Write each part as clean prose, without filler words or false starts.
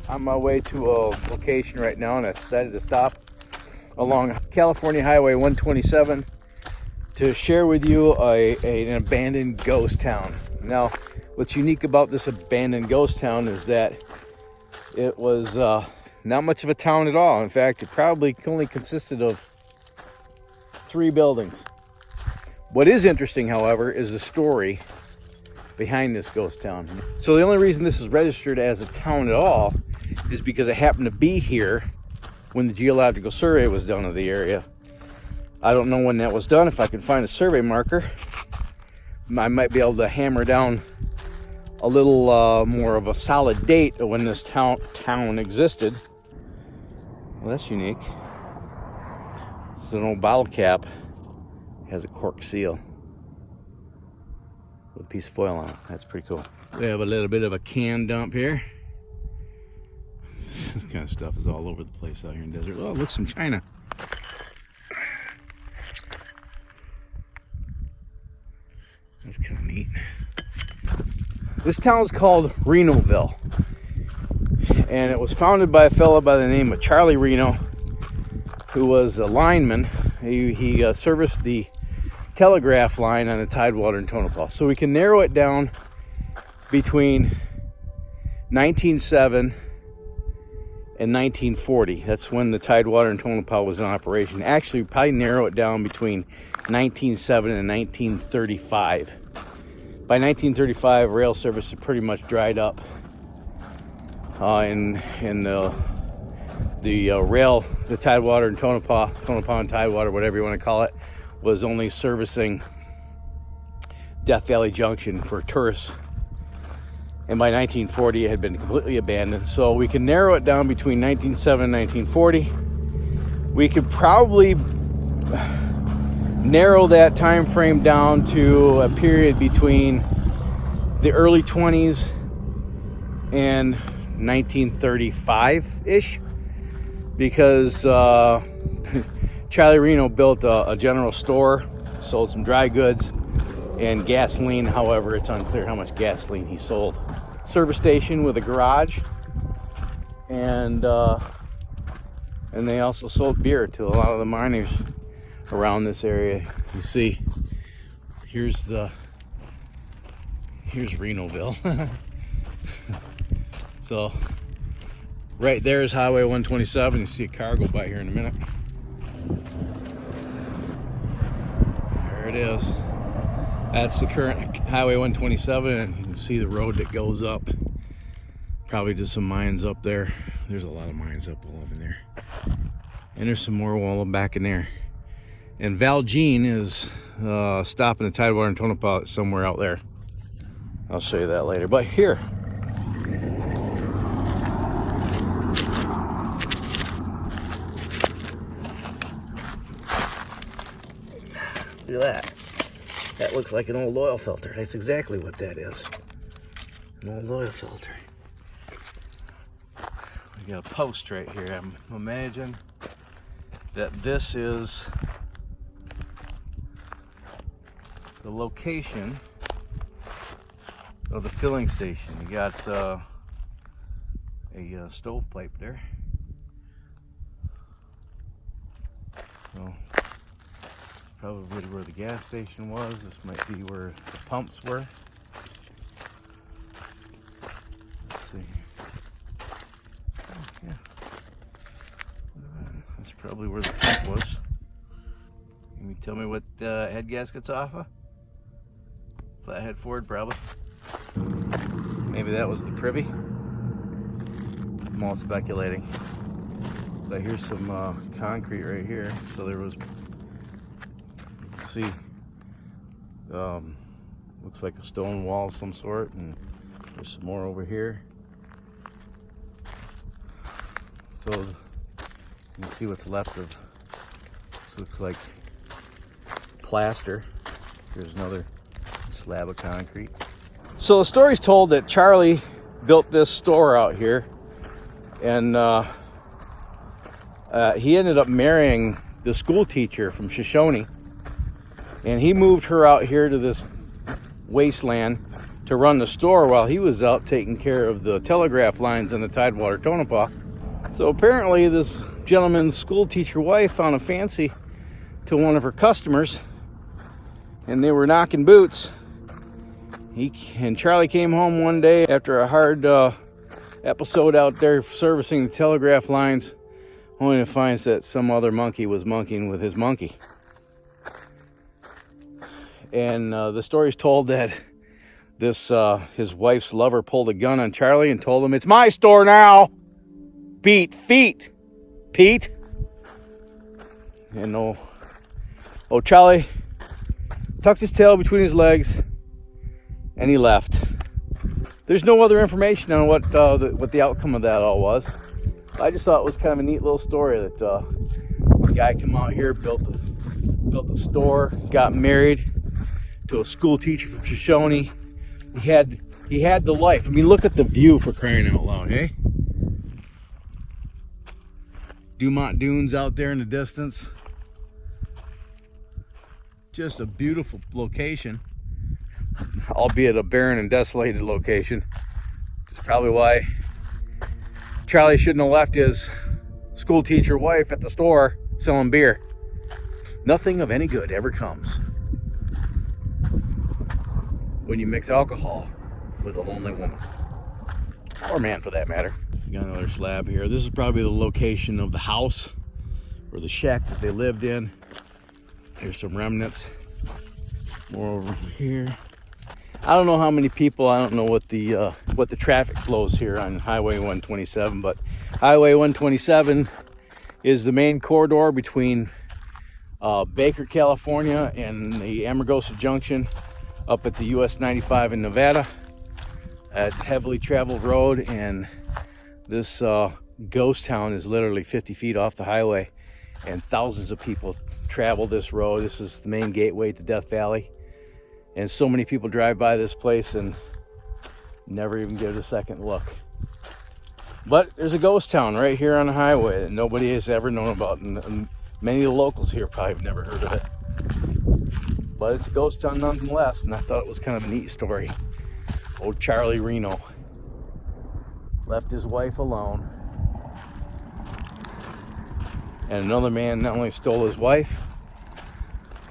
on my way to a location right now, and I decided to stop along California Highway 127 to share with you an abandoned ghost town. Now, what's unique about this abandoned ghost town is that it was not much of a town at all. In fact, it probably only consisted of 3 buildings. What is interesting, however, is the story behind this ghost town. So the only reason this is registered as a town at all is because it happened to be here when the geological survey was done of the area. I don't know when that was done. If I can find a survey marker, I might be able to hammer down a little more of a solid date of when this town existed. Well, that's unique. It's an old bottle cap. It has a cork seal with a piece of foil on it. That's pretty cool. We have a little bit of a can dump here. This kind of stuff is all over the place out here in the desert. Oh, look, some china. That's kind of neat. This town is called Renoville, and it was founded by a fellow by the name of Charlie Reno, who was a lineman. He serviced the telegraph line on the Tidewater and Tonopah. So we can narrow it down between 1907 and 1940. That's when the Tidewater and Tonopah was in operation. Actually, probably narrow it down between 1907 and 1935. By 1935, rail service had pretty much dried up. The Tidewater and Tonopah and Tidewater, whatever you want to call it, was only servicing Death Valley Junction for tourists. And by 1940, it had been completely abandoned. So we can narrow it down between 1907 and 1940. We could probably narrow that time frame down to a period between the early 20s and 1935-ish, because Charlie Reno built a general store, sold some dry goods and gasoline. However, it's unclear how much gasoline he sold. Service station with a garage, and they also sold beer to a lot of the miners around this area. You see, here's Renoville. So right there is Highway 127. You see a car go by here in a minute. There it is. That's the current Highway 127, and you can see the road that goes up. Probably just some mines up there. There's a lot of mines up all over there. And there's some more wall back in there. And Valjean is stopping the Tidewater and Tonopah somewhere out there. I'll show you that later. But here, look at that. That looks like an old oil filter. That's exactly what that is. An old oil filter. We got a post right here. Imagine that this is the location of the filling station. You got a stovepipe there. So probably where the gas station was. This might be where the pumps were. Let's see. Oh, yeah. That's probably where the pump was. Can you tell me what head gasket's off of? Flathead Ford, probably. Maybe that was the privy. I'm all speculating. But here's some concrete right here. So there was, see, looks like a stone wall of some sort, and there's some more over here. So you can see what's left of this. Looks like plaster. There's another slab of concrete. So the story's told that Charlie built this store out here, and he ended up marrying the school teacher from Shoshone, and he moved her out here to this wasteland to run the store while he was out taking care of the telegraph lines in the Tidewater Tonopah. So apparently this gentleman's school teacher wife found a fancy to one of her customers, and they were knocking boots. And Charlie came home one day after a hard episode out there servicing the telegraph lines, only to find that some other monkey was monkeying with his monkey. And the story's told that this his wife's lover pulled a gun on Charlie and told him, "It's my store now. Beat feet, Pete." And oh, Charlie tucked his tail between his legs and he left. There's no other information on what the outcome of that all was. I just thought it was kind of a neat little story that a guy came out here, built a store, got married to a school teacher from Shoshone. He had the life. I mean, look at the view, for crying out loud, hey? Dumont Dunes out there in the distance. Just a beautiful location, albeit a barren and desolated location. Which is probably why Charlie shouldn't have left his school teacher wife at the store selling beer. Nothing of any good ever comes when you mix alcohol with a lonely woman, or man for that matter. We got another slab here. This is probably the location of the house or the shack that they lived in. Here's some remnants. More over here. I don't know how many people. I don't know what the traffic flows here on Highway 127, but Highway 127 is the main corridor between Baker, California, and the Amargosa Junction up at the US 95 in Nevada. It's a heavily traveled road, and this ghost town is literally 50 feet off the highway, and thousands of people travel this road. This is the main gateway to Death Valley, and so many people drive by this place and never even give it a second look. But there's a ghost town right here on the highway that nobody has ever known about, and many of the locals here probably have never heard of it. But it's a ghost town nonetheless, and I thought it was kind of a neat story. Old Charlie Reno left his wife alone, and another man not only stole his wife,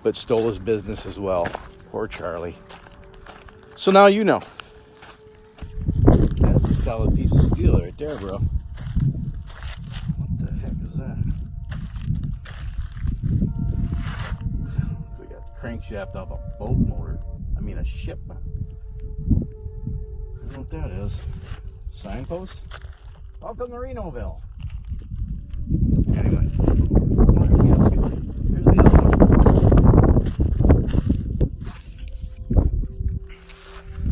but stole his business as well. Poor Charlie. So now you know. That's a solid piece of steel right there, bro. What the heck is that? Looks like a crankshaft off a boat motor. I mean a ship. I don't know what that is. Signpost? Welcome to Renoville. Anyway. Here's the other one.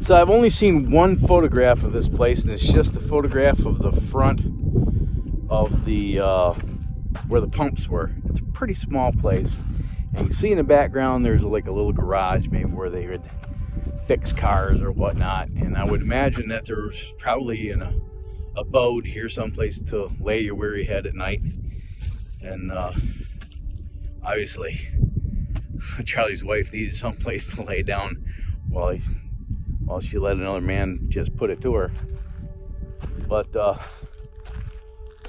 So I've only seen one photograph of this place, and it's just a photograph of the front of the where the pumps were. It's a pretty small place, and you can see in the background there's like a little garage, maybe where they would fix cars or whatnot. And I would imagine that there's probably an abode here someplace to lay your weary head at night. And obviously Charlie's wife needed someplace to lay down while she let another man just put it to her. But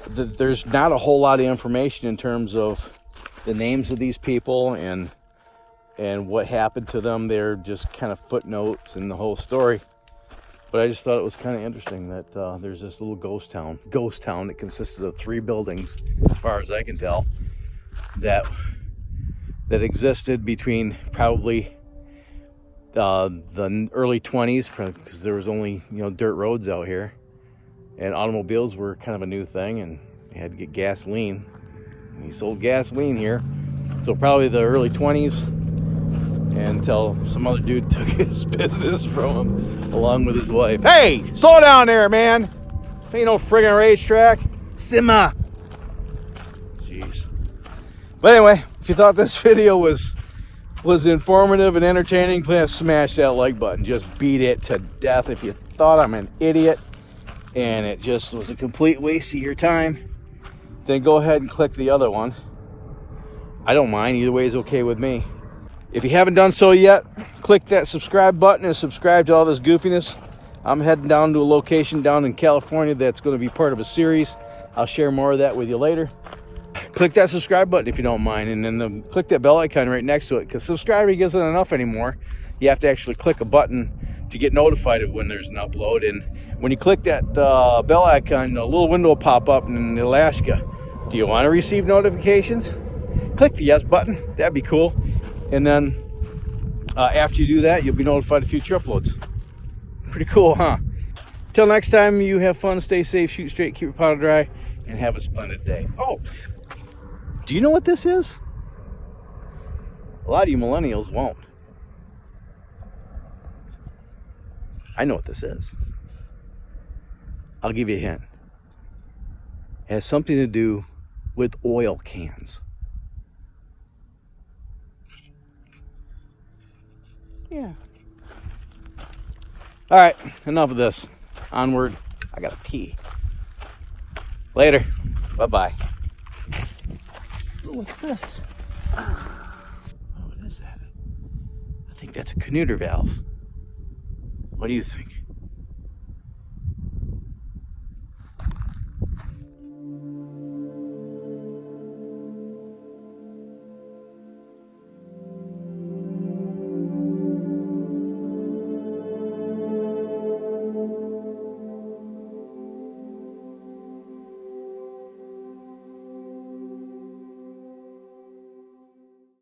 there's not a whole lot of information in terms of the names of these people and what happened to them. They're just kind of footnotes in the whole story. But I just thought it was kind of interesting that there's this little ghost town that consisted of 3 buildings, as far as I can tell, that existed between probably the early 20s, because there was only dirt roads out here, and automobiles were kind of a new thing, and you had to get gasoline. And he sold gasoline here, so probably the early 20s, until some other dude took his business from him along with his wife. Hey, slow down there, man. This ain't no friggin' racetrack. Simmer. Jeez. But anyway, if you thought this video was informative and entertaining, please smash that like button. Just beat it to death. If you thought I'm an idiot and it just was a complete waste of your time, then go ahead and click the other one. I don't mind. Either way is okay with me. If you haven't done so yet, click that subscribe button and subscribe to all this goofiness. I'm heading down to a location down in California that's going to be part of a series. I'll share more of that with you later. Click that subscribe button if you don't mind, and then click that bell icon right next to it, because subscribing isn't enough anymore. You have to actually click a button to get notified of when there's an upload. And when you click that bell icon, a little window will pop up and it'll ask you, do you want to receive notifications? Click the yes button. That'd be cool. And then after you do that, you'll be notified of future uploads. Pretty cool, huh? Till next time, you have fun, stay safe, shoot straight, keep your powder dry, and have a splendid day. Oh, do you know what this is? A lot of you millennials won't. I know what this is. I'll give you a hint. It has something to do with oil cans. Yeah. All right, enough of this. Onward. I gotta pee. Later. Bye-bye. What's this? Oh, what is that? I think that's a connoter valve. What do you think?